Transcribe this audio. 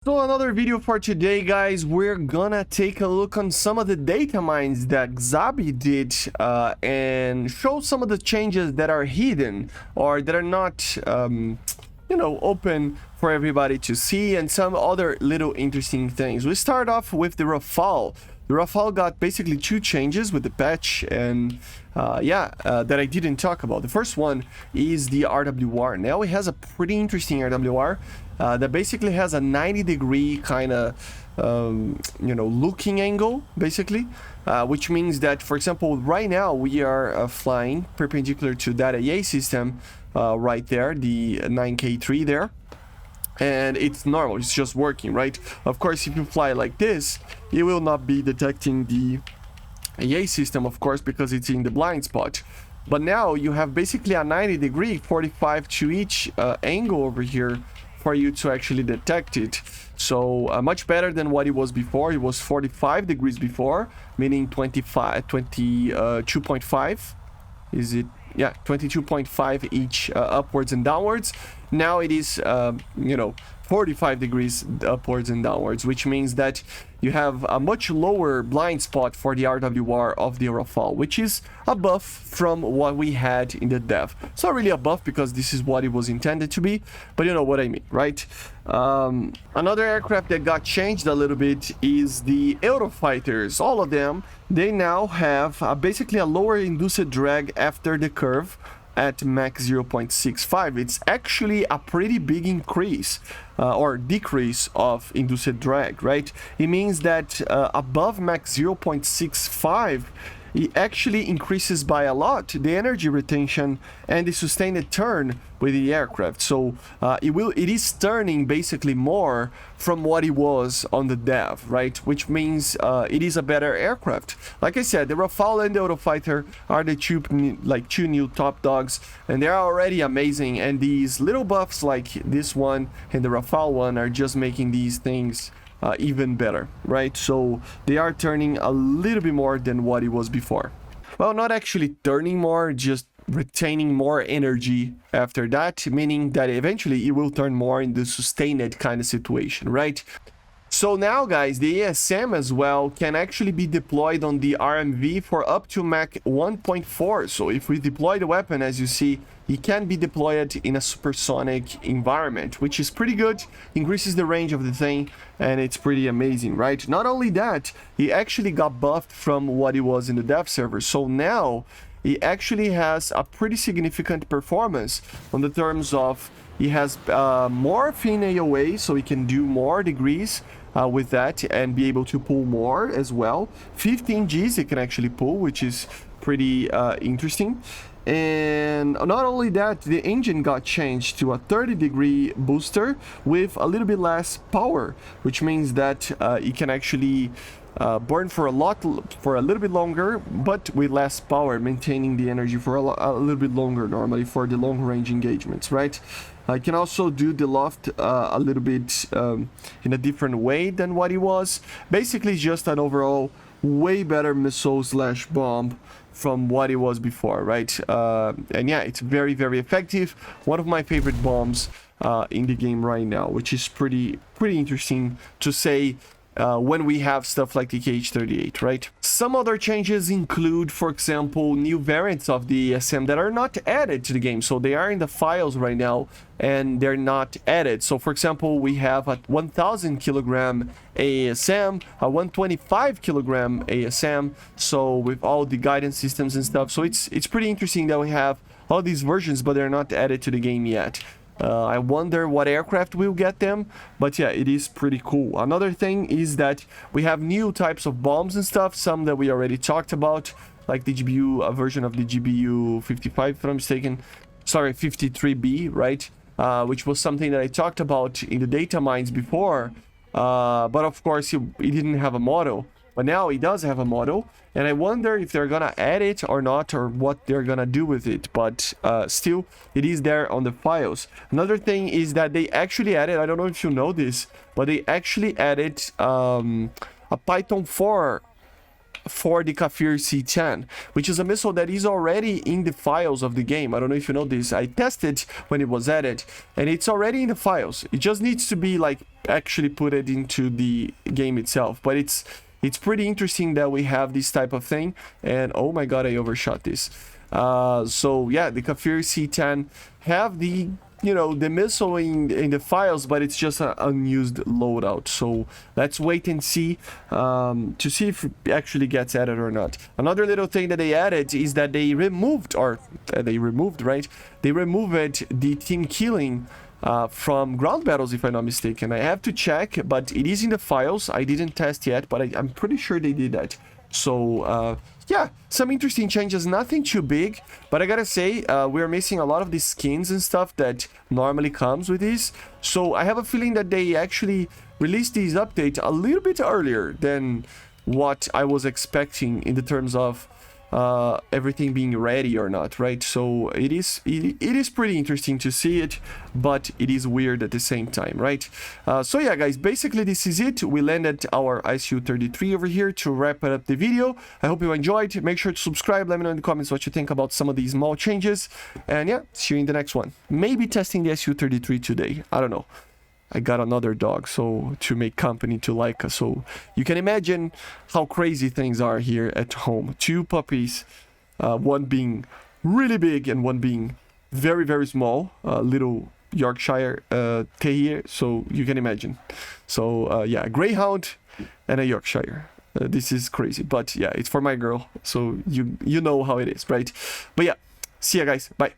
So another video for today, guys. We're gonna take a look on some of the data mines that Xabi did and show some of the changes that are hidden or that are not open for everybody to see, and some other little interesting things. We start off with the Rafale. The Rafale got basically two changes with the patch, and that I didn't talk about. The first one is the RWR. Now it has a pretty interesting RWR that basically has a 90-degree kind of looking angle, basically, which means that, for example, right now we are flying perpendicular to that AA system right there, the 9K3 there, and it's normal, it's just working, right? Of course, if you fly like this, you will not be detecting the AA system, of course, because it's in the blind spot. But now you have basically a 90-degree, 45 to each angle over here for you to actually detect it. So much better than what it was before. It was 45 degrees before, meaning 22.5. Is it? Yeah, 22.5 each upwards and downwards. Now it is 45 degrees upwards and downwards, which means that you have a much lower blind spot for the RWR of the Rafale, which is a buff from what we had in the dev. It's not really a buff because this is what it was intended to be, but you know what I mean, right? Another aircraft that got changed a little bit is the Eurofighters. All of them, they now have basically a lower induced drag after the curve at Mach 0.65. It's actually a pretty big increase or decrease of induced drag, right? It means that above Mach 0.65, it actually increases by a lot the energy retention and the sustained turn with the aircraft. So it is turning basically more from what it was on the dev, right? Which means it is a better aircraft. Like I said, the Rafale and the Eurofighter are the two new top dogs, and they're already amazing. And these little buffs like this one and the Rafale one are just making these things even better, right? So they are turning a little bit more than what it was before. Well, not actually turning more, just retaining more energy after that, meaning that eventually it will turn more in the sustained kind of situation, right? So now, guys, the ASM as well can actually be deployed on the RMV for up to Mach 1.4. So if we deploy the weapon, as you see, it can be deployed in a supersonic environment, which is pretty good, increases the range of the thing, and it's pretty amazing, right? Not only that, it actually got buffed from what it was in the dev server. So now it actually has a pretty significant performance on the terms of it has more fin AOA, so it can do more degrees with that and be able to pull more as well. 15 Gs it can actually pull, which is pretty interesting. And not only that, the engine got changed to a 30-degree booster with a little bit less power, which means that it can actually burn for a little bit longer, but with less power, maintaining the energy for a little bit longer normally for the long range engagements, right? I can also do the loft a little bit in a different way than what it was. Basically just an overall way better missile slash bomb from what it was before, right? And yeah, it's very, very effective. One of my favorite bombs in the game right now, which is pretty interesting to say when we have stuff like the KH-38, right? Some other changes include, for example, new variants of the ASM that are not added to the game. So they are in the files right now and they're not added. So for example, we have a 1000 kilogram ASM, a 125 kilogram ASM. So with all the guidance systems and stuff. So it's pretty interesting that we have all these versions, but they're not added to the game yet. I wonder what aircraft will get them, but yeah, it is pretty cool. Another thing is that we have new types of bombs and stuff, some that we already talked about, like the GBU, a version of the GBU 55, if I'm mistaken, sorry, 53B, right? Which was something that I talked about in the data mines before, but of course it didn't have a model. But now it does have a model, and I wonder if they're gonna add it or not, or what they're gonna do with it. But still, it is there on the files. Another thing is that they actually added, I don't know if you know this, but they actually added a Python 4 for the KFIR C10, which is a missile that is already in the files of the game. I don't know if you know this. I tested when it was added, and it's already in the files. It just needs to be like actually put it into the game itself. But it's pretty interesting that we have this type of thing. And oh my god, I overshot this. So yeah, the KFIR C10 have the, you know, the missile in the files, but it's just an unused loadout. So let's wait and see to see if it actually gets added or not. Another little thing that they added is that they removed, they removed the team killing from ground battles, if I'm not mistaken. I have to check, but it is in the files. I didn't test yet, but I'm pretty sure they did that. So yeah, some interesting changes, nothing too big, but I gotta say, we're missing a lot of the skins and stuff that normally comes with this. So I have a feeling that they actually released this update a little bit earlier than what I was expecting in the terms of everything being ready or not, right? So it is pretty interesting to see it, but it is weird at the same time, right? So yeah, guys, basically this is it. We landed our ICU-33 over here to wrap up the video. I hope you enjoyed. Make sure to subscribe. Let me know in the comments what you think about some of these small changes, and yeah, see you in the next one. Maybe testing the ICU-33 today, I don't know. I got another dog, so to make company to Laika. So you can imagine how crazy things are here at home. 2 puppies, one being really big and one being very, very small. Little Yorkshire KFIR, so you can imagine. So yeah, a Greyhound and a Yorkshire. This is crazy, but yeah, it's for my girl, so you know how it is, right? But yeah, see ya, guys. Bye.